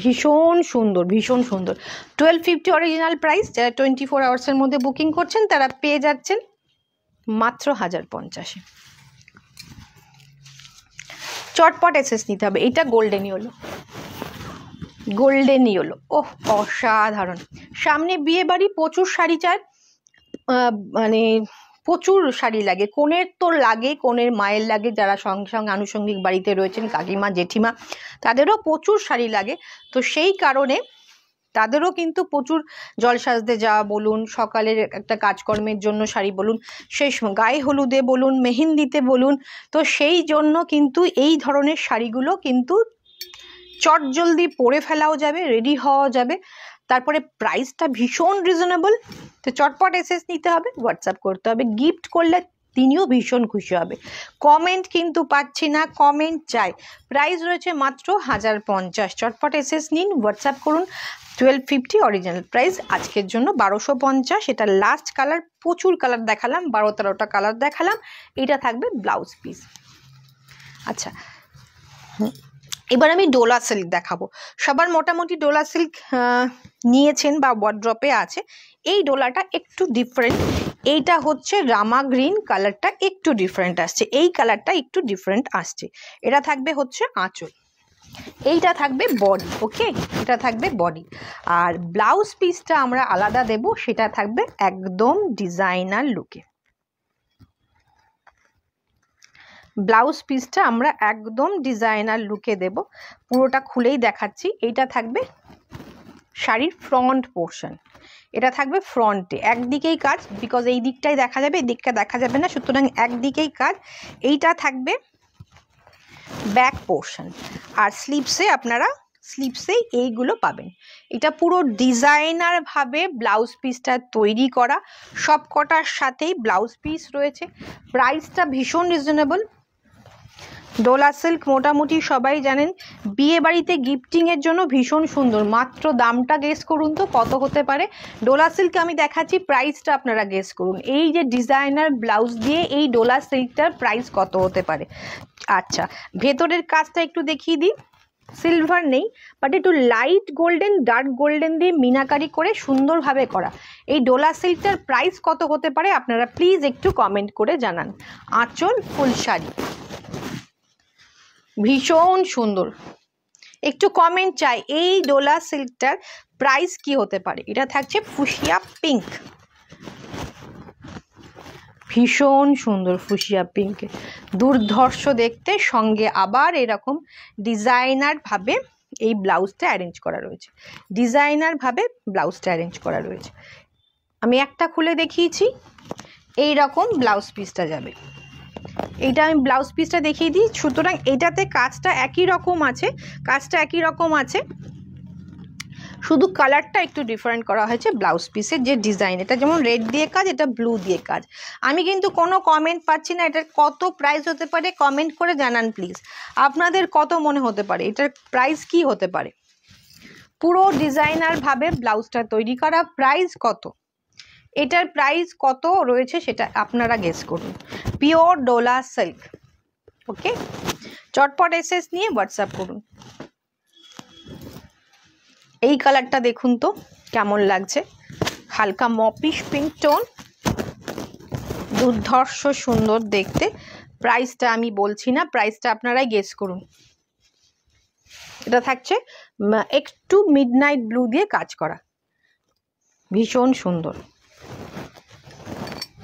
ভীষণ সুন্দর, ভীষণ সুন্দর। 1250 অরিজিনাল প্রাইস। যারা 24 আওয়ার্সের মধ্যে বুকিং করছেন তারা পেয়ে যাচ্ছেন মাত্র 1050-এ। চটপট এসএস নিতে হবে। এটা গোল্ডেন ইয়েলো, গোল্ডেন ইয়েলো, অসাধারণ। সামনে বিয়ে বাড়ি, প্রচুর শাড়ি চায়, মানে প্রচুর শাড়ি লাগে, কনের তো লাগে, কনের মায়ের লাগে, যারা সঙ্গে সঙ্গে আনুষঙ্গিক বাড়িতে রয়েছেন, কাকিমা জেঠিমা, তাদেরও প্রচুর শাড়ি লাগে। তো সেই কারণে তাদেরও কিন্তু প্রচুর জল সাজতে যাওয়া বলুন, সকালের একটা কাজকর্মের জন্য শাড়ি বলুন, সেই গায়ে হলুদে বলুন, মেহেন্দিতে বলুন, তো সেই জন্য কিন্তু এই ধরনের শাড়িগুলো কিন্তু চটজলদি পরে ফেলাও যাবে, রেডি হওয়া যাবে, তারপরে প্রাইসটা ভীষণ রিজনেবল। তো চটপট এসএস নিতে হবে, হোয়াটসঅ্যাপ করতে হবে। গিফট করলে তিনিও ভীষণ খুশি হবে। কমেন্ট কিন্তু পাচ্ছি না, কমেন্ট চাই। প্রাইস রয়েছে মাত্র 1050। চটপট এসএস নিন, হোয়াটসঅ্যাপ করুন। 1250 অরিজিনাল প্রাইস, আজকের জন্য 1250। এটা লাস্ট কালার, প্রচুর কালার দেখালাম, 12-13টা কালার দেখালাম। এটা থাকবে ব্লাউজ পিস। আচ্ছা, এবার আমি ডোলা সিল্ক দেখাবো। সবার মোটামুটি ডোলা সিল্ক নিয়েছেন বা ওয়ার্ড্রপে আছে। এই ডোলাটা একটু ডিফারেন্ট, এইটা হচ্ছে রামা গ্রিন, কালারটা একটু ডিফারেন্ট আসছে, এই কালারটা একটু ডিফারেন্ট আসছে। এটা থাকবে হচ্ছে আঁচল, এইটা থাকবে বডি। ওকে, এটা থাকবে বডি, আর ব্লাউজ পিসটা আমরা আলাদা দেব, সেটা থাকবে একদম ডিজাইনার লুকে। ব্লাউজ পিসটা আমরা একদম ডিজাইনার লুকে দেব, পুরোটা খুলেই দেখাচ্ছি। এইটা থাকবে শাড়ির ফ্রন্ট পোর্শন, এটা থাকবে ফ্রন্টে, একদিকেই কাজ, বিকজ এই দিকটাই দেখা যাবে, এই দিকটা দেখা যাবে না, সুতরাং একদিকেই কাজ। এইটা থাকবে ব্যাক পোর্শন, আর স্লিভসে আপনারা স্লিভসেই এইগুলো পাবেন। এটা পুরো ডিজাইনার ভাবে ব্লাউজ পিসটা তৈরি করা, সব কটার সাথেই ব্লাউজ পিস রয়েছে। প্রাইসটা ভীষণ রিজনেবল। ডোলা সিল্ক মোটামুটি সবাই জানেন, বিয়ে বাড়িতে গিফটিংয়ের জন্য ভীষণ সুন্দর। মাত্র দামটা গেস করুন তো কত হতে পারে। ডোলা সিল্ক আমি দেখাচ্ছি, প্রাইসটা আপনারা গেস করুন। এই যে ডিজাইনার ব্লাউজ দিয়ে এই ডোলা সিল্কটার প্রাইস কত হতে পারে। আচ্ছা, ভেতরের কাজটা একটু দেখিয়ে দিই। সিলভার নেই, বাট একটু লাইট গোল্ডেন, ডার্ক গোল্ডেন দিয়ে মিনাকারি করে সুন্দরভাবে করা এই ডোলা সিল্কটার প্রাইস কত হতে পারে আপনারা প্লিজ একটু কমেন্ট করে জানান। আঁচল ফুল শাড়ি, ভীষণ সুন্দর, একটু কমেন্ট চাই এই ডোলা সিল্কটার প্রাইস কি হতে পারে। এটা থাকছে ফুশিয়া পিঙ্ক, ভীষণ সুন্দর ফুসিয়া পিঙ্কে, দুর্ধর্ষ দেখতে। সঙ্গে আবার এরকম ডিজাইনার ভাবে এই ব্লাউজটা অ্যারেঞ্জ করা রয়েছে, ডিজাইনার ভাবে ব্লাউজটা অ্যারেঞ্জ করা রয়েছে। আমি একটা খুলে দেখিয়েছি, এই রকম ব্লাউজ পিসটা যাবে। এইটা আমি ব্লাউজ পিসটা দেখিয়ে দিই। সুতরাং এটাতে কাজটা একই রকম আছে, কাজটা একই রকম আছে, শুধু কালারটা একটু ডিফারেন্ট করা হয়েছে ব্লাউজ পিসের যে ডিজাইন। এটা যেমন রেড দিয়ে কাজ, এটা ব্লু দিয়ে কাজ। আমি কিন্তু কোনো কমেন্ট পাচ্ছি না এটার কত প্রাইস হতে পারে, কমেন্ট করে জানান প্লিজ। আপনাদের কত মনে হতে পারে এটার প্রাইস কি হতে পারে? পুরো ডিজাইনার ভাবে ব্লাউজটা তৈরি করা, প্রাইস কত? এটার প্রাইস কত রয়েছে সেটা আপনারা গেস করুন। Pure Dola silk. ওকে, চটপট এসএস নিয়ে হোয়াটসঅ্যাপ করুন। এই কালারটা দেখুন তো কেমন লাগছে, হালকা মপিশ পিঙ্ক টোন, দুর্ধর্ষ সুন্দর দেখতে। প্রাইসটা আমি বলছি না, প্রাইসটা আপনারাই গেস করুন। এটা থাকছে একটু মিডনাইট ব্লু দিয়ে কাজ করা, ভীষণ সুন্দর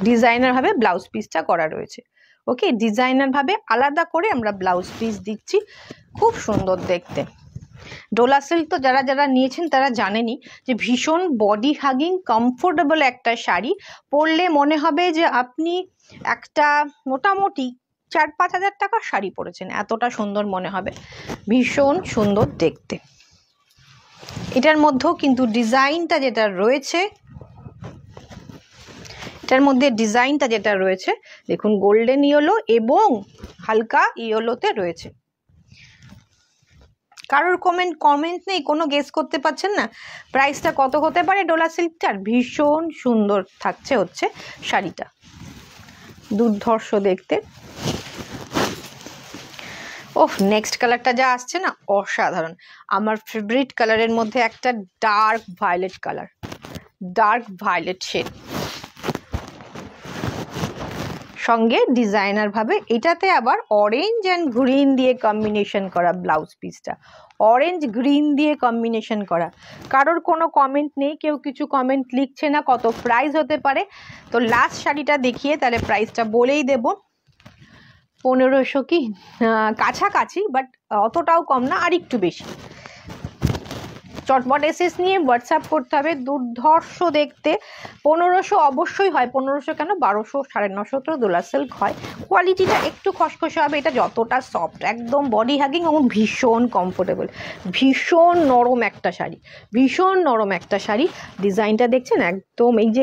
ডিজাইনার ভাবে ব্লাউজ পিসটা করা রয়েছে। ওকে, ডিজাইনার ভাবে আলাদা করে আমরা ব্লাউজ পিস দিচ্ছি, খুব সুন্দর দেখতে। ডোলা সিল্ক তো যারা যারা নিয়েছেন তারা জানেনই যে ভীষণ বডি হাগিং কমফোর্টেবল একটা শাড়ি। পরলে মনে হবে যে আপনি একটা মোটামুটি 4-5 হাজার টাকার শাড়ি পরেছেন, এতটা সুন্দর মনে হবে, ভীষণ সুন্দর দেখতে। এটার মধ্যেও কিন্তু ডিজাইনটা যেটা রয়েছে, এটার মধ্যে ডিজাইনটা যেটা রয়েছে দেখুন, গোল্ডেন ইয়েলো এবং হালকা ইয়েলোতে রয়েছে। কারোর কমেন্ট নেই, কোনো গেস করতে পারছেন না প্রাইসটা কত হতে পারে ডোলা সিল্কটার? ভীষণ সুন্দর থাকছে হচ্ছে শাড়িটা, দুর্ধর্ষ দেখতে। ওহ, নেক্সট কালারটা যা আসছে না অসাধারণ, আমার ফেভারিট কালারের মধ্যে একটা dark violet colour, dark violet shade, সঙ্গে ডিজাইনার ভাবে এটাতে আবার অরেঞ্জ অ্যান্ড গ্রিন দিয়ে কম্বিনেশন করা ব্লাউজ পিসটা, অরেঞ্জ গ্রিন দিয়ে কম্বিনেশন করা। কারোর কোনো কমেন্ট নেই, কেউ কিছু কমেন্ট লিখছে না কত প্রাইস হতে পারে। তো লাস্ট শাড়িটা দেখিয়ে তাহলে প্রাইসটা বলেই দেব। 1500 কি কাছাকাছি, বাট অতটাও কম না, আর একটু বেশি। চটপট এসএস নিয়ে হোয়াটসঅ্যাপ করতে হবে। দুর্ধর্ষ দেখতে, 1500 অবশ্যই হয়, 1500 কেন 1200 950 তো ডোলা সিল্ক হয়। কোয়ালিটিটা একটু খসখসে হবে, এটা যতটা সফট, একদম বডি হাগিং এবং ভীষণ কমফোর্টেবল, ভীষণ নরম একটা শাড়ি, ভীষণ নরম একটা শাড়ি। ডিজাইনটা দেখছেন একদম, এই যে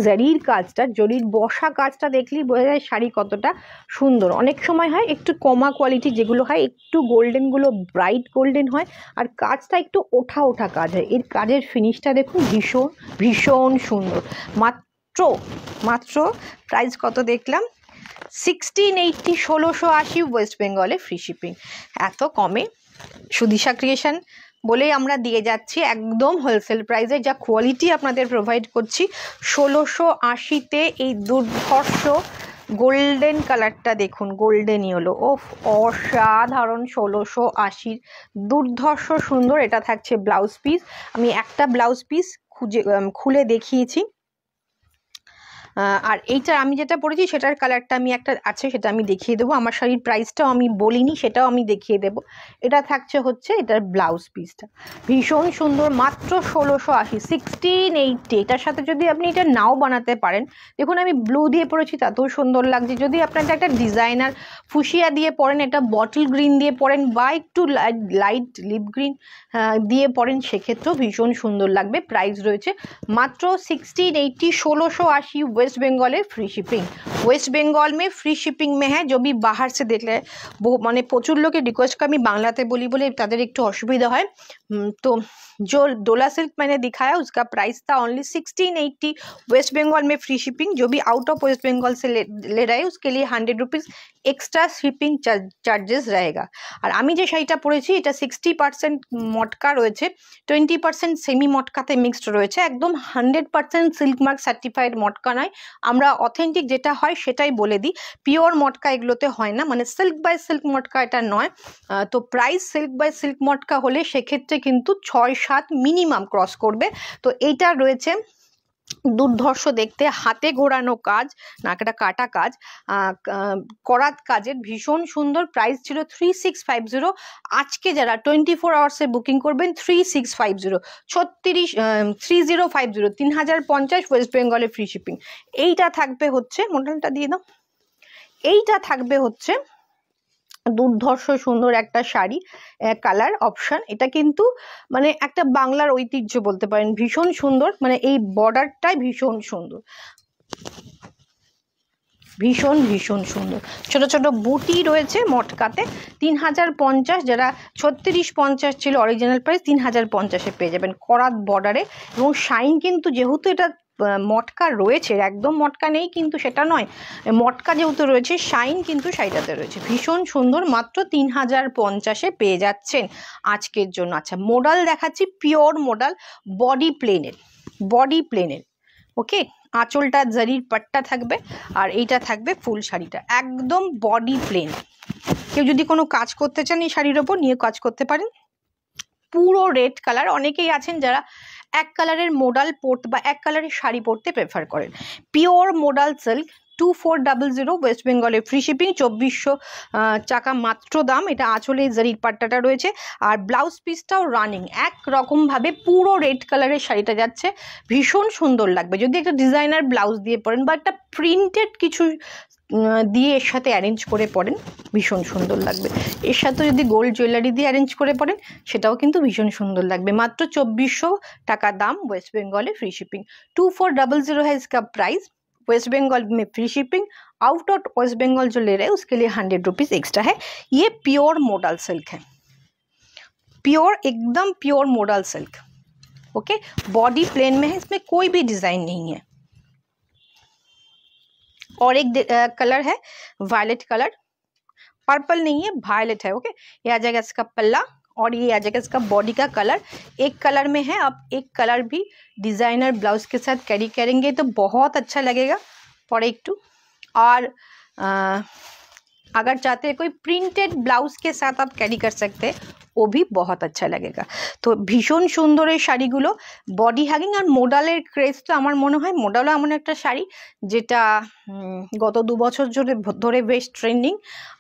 জারির কাজটা, জরির বসা কাজটা দেখলেই বোঝা যায় শাড়ি কতটা সুন্দর। অনেক সময় হয় একটু কমা কোয়ালিটি যেগুলো হয়, একটু গোল্ডেনগুলো ব্রাইট গোল্ডেন হয়, আর কাজটা একটু ওঠা ওঠা কাজ হয়। এর কাজের ফিনিশটা দেখুন ভীষণ ভীষণ সুন্দর। মাত্র প্রাইস কত দেখলাম 1680, 1680 ওয়েস্ট বেঙ্গলে ফ্রি শিপিং। এত কমে সুদিশা ক্রিয়েশন বলেই আমরা দিয়ে যাচ্ছি একদম হোলসেল প্রাইসে, যা কোয়ালিটি আপনাদের প্রোভাইড করছি। 1680-তে এই দুর্ধর্ষ গোল্ডেন কালারটা দেখুন, গোল্ডেন ইয়েলো, ওফ অসাধারণ, 1680 দুর্ধর্ষ সুন্দর। এটা থাকছে ব্লাউজ পিস, আমি একটা ব্লাউজ পিস খুলে দেখিয়েছি। আর এইটা আমি যেটা পরেছি সেটার কালারটা আমি একটা আছে সেটা আমি দেখিয়ে দেবো। আমার শাড়ির প্রাইসটাও আমি বলিনি, সেটাও আমি দেখিয়ে দেবো। এটা থাকছে হচ্ছে এটার ব্লাউজ পিসটা, ভীষণ সুন্দর, মাত্র 1680, 1680। এটার সাথে যদি আপনি এটা নাও বানাতে পারেন, দেখুন আমি ব্লু দিয়ে পরেছি তাতেও সুন্দর লাগছে। যদি আপনার একটা ডিজাইনার ফুসিয়া দিয়ে পরেন, এটা বটল গ্রিন দিয়ে পরেন, বা একটু লাইট লিপ গ্রিন দিয়ে পরেন, সেক্ষেত্রেও ভীষণ সুন্দর লাগবে। প্রাইস রয়েছে মাত্র 1680, 1680 West Bengal free shipping. West Bengal में फ्री शिपिंग में है। जो भी बाहर से देख ले वो माने प्रचुर लोग रिक्वेस्ट का मैं बांग्लाते बोली बोले तादेर एकटू असुविधा है। तो जो डोला सिल्क मैंने दिखाया उसका प्राइस था ओनली 1680 वेस्ट बंगाल में फ्री शिपिंग। जो भी आउट ऑफ वेस्ट बंगाल से ले रहे हैं उसके लिए 100 रुपीज़ एक्स्ट्रा शिपिंग चार्जेस रहेगा। और आमी जे शाड़ीटा परेছি এটা 60% মটকা রয়েছে, 20% সেমি মটকাতে মিক্সড রয়েছে, একদম 100% সিল্ক মার্ক সার্টিফাইড মটকা নয়। আমরা অথেন্টিক যেটা হয় সেটাই বলে দিই, পিওর মটকা এগুলোতে হয় না, মানে সিল্ক বাই সিল্ক মটকা এটা নয়। তো প্রাইস সিল্ক বাই সিল্ক মটকা হলে সেক্ষেত্রে কিন্তু 6-7 মিনিমাম ক্রস করবে। তো এইটা রয়েছে দুর্ধর্ষ দেখতে, হাতে ঘোরানো কাজ, নাকটা কাটা কাজ, করাত কাজের, ভীষণ সুন্দর। প্রাইস ছিল 3650। আজকে যারা 24 আওয়ার্সে বুকিং করবেন 3650, 3050, 3050 ওয়েস্ট বেঙ্গলে ফ্রি শিপিং। এইটা থাকবে হচ্ছে, মডেলটা দিয়ে দাও, এইটা থাকবে হচ্ছে দুর্ধর্ষ সুন্দর একটা শাড়ি, কালার অপশন। এটা কিন্তু মানে একটা বাংলার ঐতিহ্য বলতে পারেন, ভীষণ সুন্দর, মানে এই বর্ডারটাই ভীষণ সুন্দর, ভীষণ ভীষণ সুন্দর। ছোট ছোট বুটি রয়েছে মটকাতে। 3050, যারা 3650 ছিল অরিজিনাল প্রাইস, 3050-এ পেয়ে যাবেন করাত বর্ডারে। এবং শাইন কিন্তু, যেহেতু এটা মটকা রয়েছে, একদম মটকা নেই কিন্তু সেটা নয়, মটকা যেহেতু রয়েছে, শাইন কিন্তু শাড়িটাতে রয়েছে, ভীষণ সুন্দর। মাত্র 3050-এ পেয়ে যাচ্ছেন আজকের জন্য। আচ্ছা, মোডাল দেখাচ্ছি, পিওর মোডাল, বডি প্লেনের, বডি প্লেনের, ওকে। আঁচলটা জারির পাট্টা থাকবে, আর এইটা থাকবে ফুল শাড়িটা, একদম বডি প্লেন। কেউ যদি কোনো কাজ করতে চান এই শাড়ির ওপর নিয়ে কাজ করতে পারেন। পুরো রেড কালার, অনেকেই আছেন যারা এক কালারের মোডাল পরতে বা এক কালারের শাড়ি পরতে প্রেফার করেন। পিওর মোডাল সিল্ক, 2400 ওয়েস্ট বেঙ্গলে ফ্রি শিপিং, 2400 টাকা মাত্র দাম। এটা আঁচলে জারির পাট্টাটা রয়েছে, আর ব্লাউজ পিসটাও রানিং একরকমভাবে পুরো রেড কালারের শাড়িটা যাচ্ছে, ভীষণ সুন্দর লাগবে যদি একটা ডিজাইনার ব্লাউজ দিয়ে পরেন বা একটা প্রিন্টেড কিছু দিয়ে এর সাথে অ্যারেঞ্জ করে পরেন, ভীষণ সুন্দর লাগবে। এর সাথে যদি গোল্ড জুয়েলারি দিয়ে অ্যারেঞ্জ করে পরেন সেটাও কিন্তু ভীষণ সুন্দর লাগবে। মাত্র 2400 টাকা দাম, वेस्ट बंगाल फ्री शिपिंग। 2400 है इसका प्राइस, वेस्ट बंगाल में free shipping. Out of West Bengal जो ले रहे हैं उसके लिए 100 रुपीज़ एक्स्ट्रा है। ये प्योर मोडल सिल्क है, प्योर एकदम pure modal silk, okay. Body plain में है, इसमें कोई भी डिजाइन नहीं है। और एक कलर है वायलेट कलर, पर्पल नहीं है, वायलेट है, ओके। ये आ जाएगा इसका पल्ला, और ये आ जाएगा इसका बॉडी का कलर। एक कलर में है, अब एक कलर भी डिजाइनर ब्लाउज के साथ कैरी करेंगे तो बहुत अच्छा लगेगा। फॉर एक टू, और अगर चाहते हैं कोई प्रिंटेड ब्लाउज के साथ आप कैरी कर सकते हैं, वो भी बहुत अच्छा लगेगा। तो भीषण सुंदर এই শাড়িগুলো, বডি হ্যাগিং। আর মোডালের ক্রেজ তো আমার মনে হয় মোডালও এমন একটা শাড়ি যেটা গত 2 বছর ধরে বেশ ট্রেন্ডিং,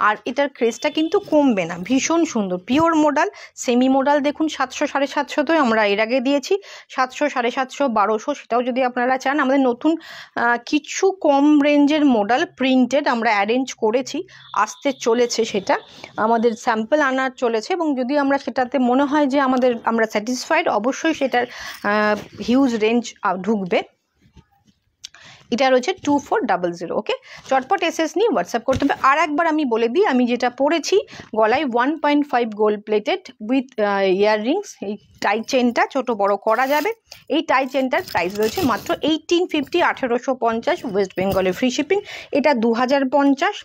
আর এটার ক্রেজটা কিন্তু কমবে না, ভীষণ সুন্দর। পিওর মোডাল, সেমি মোডাল দেখুন 700 750 তো আমরা এর আগে দিয়েছি, 700 750 1200, সেটাও যদি আপনারা চান। আমাদের নতুন কিছু কম রেঞ্জের মোডাল প্রিন্টেড আমরা অ্যারেঞ্জ করেছি, আসতে চলেছে, সেটা আমাদের স্যাম্পল আনা চলেছে, এবং যদি আমরা সেটাতে মনে হয় যে আমরা স্যাটিসফাইড, অবশ্যই সেটার হিউজ রেঞ্জ ঢুকবে। এটা রয়েছে 2400, ওকে। চটপট এসএস নিয়ে হোয়াটসঅ্যাপ করতে হবে। আর একবার আমি বলে দিই, আমি যেটা পরেছি গলায় 1.5 গোল্ড প্লেটেড উইথ ইয়াররিংস, এই টাই চেনটা ছোট বড় করা যাবে। এই টাই চেনটার প্রাইস রয়েছে মাত্র 1850, 1850 ওয়েস্ট বেঙ্গলে ফ্রি শিপিং। এটা 2050,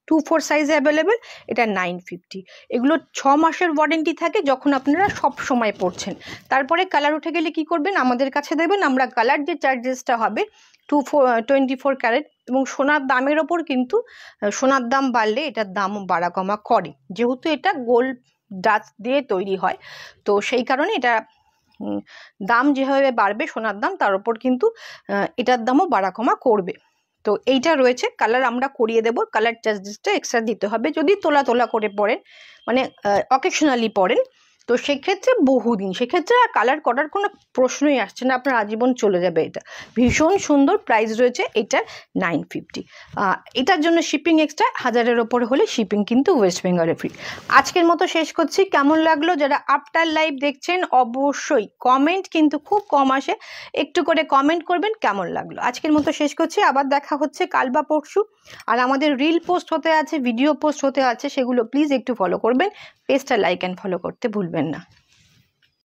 24 সাইজে অ্যাভেলেবেল, এটা 950। এগুলো 6 মাসের ওয়ারেন্টি থাকে যখন আপনারা সব সময় পড়ছেন। তারপরে কালার উঠে গেলে কি করবেন, আমাদের কাছে দেবেন, আমরা কালার যে চার্জেসটা হবে 24 ক্যারেট, এবং সোনার দামের ওপর কিন্তু সোনার দাম বাড়লে এটার দাম বাড়া কমা করে, যেহেতু এটা গোল্ড ডাস্ট দিয়ে তৈরি হয়, তো সেই কারণে এটা দাম যেভাবে বাড়বে সোনার দাম, তার উপর কিন্তু এটার দামও বাড়া কমা করবে। তো এইটা রয়েছে, কালার আমরা করিয়ে দেব, কালার চার্জেসটা এক্সট্রা দিতে হবে যদি তোলা তোলা করে পরেন, মানে অকেশনালি পরেন, তো সেক্ষেত্রে বহুদিন, সেক্ষেত্রে আর কালার করার কোনো প্রশ্নই আসছে না, আপনার আজীবন চলে যাবে। এটা ভীষণ সুন্দর, প্রাইস রয়েছে এটা 950। এটার জন্য শিপিং এক্সট্রা, 1000-এর ওপরে হলে শিপিং কিন্তু ওয়েস্ট বেঙ্গলে ফ্রি। আজকের মতো শেষ করছি। কেমন লাগলো? যারা আফটার লাইভ দেখছেন অবশ্যই কমেন্ট কিন্তু খুব কম আসে, একটু করে কমেন্ট করবেন কেমন লাগলো। আজকের মতো শেষ করছি, আবার দেখা হচ্ছে কাল বা পরশু। আর আমাদের রিল পোস্ট হতে আছে, ভিডিও পোস্ট হতে আছে, সেগুলো প্লিজ একটু ফলো করবেন। পেজটা লাইক অ্যান্ড ফলো করতে ভুলবেন না।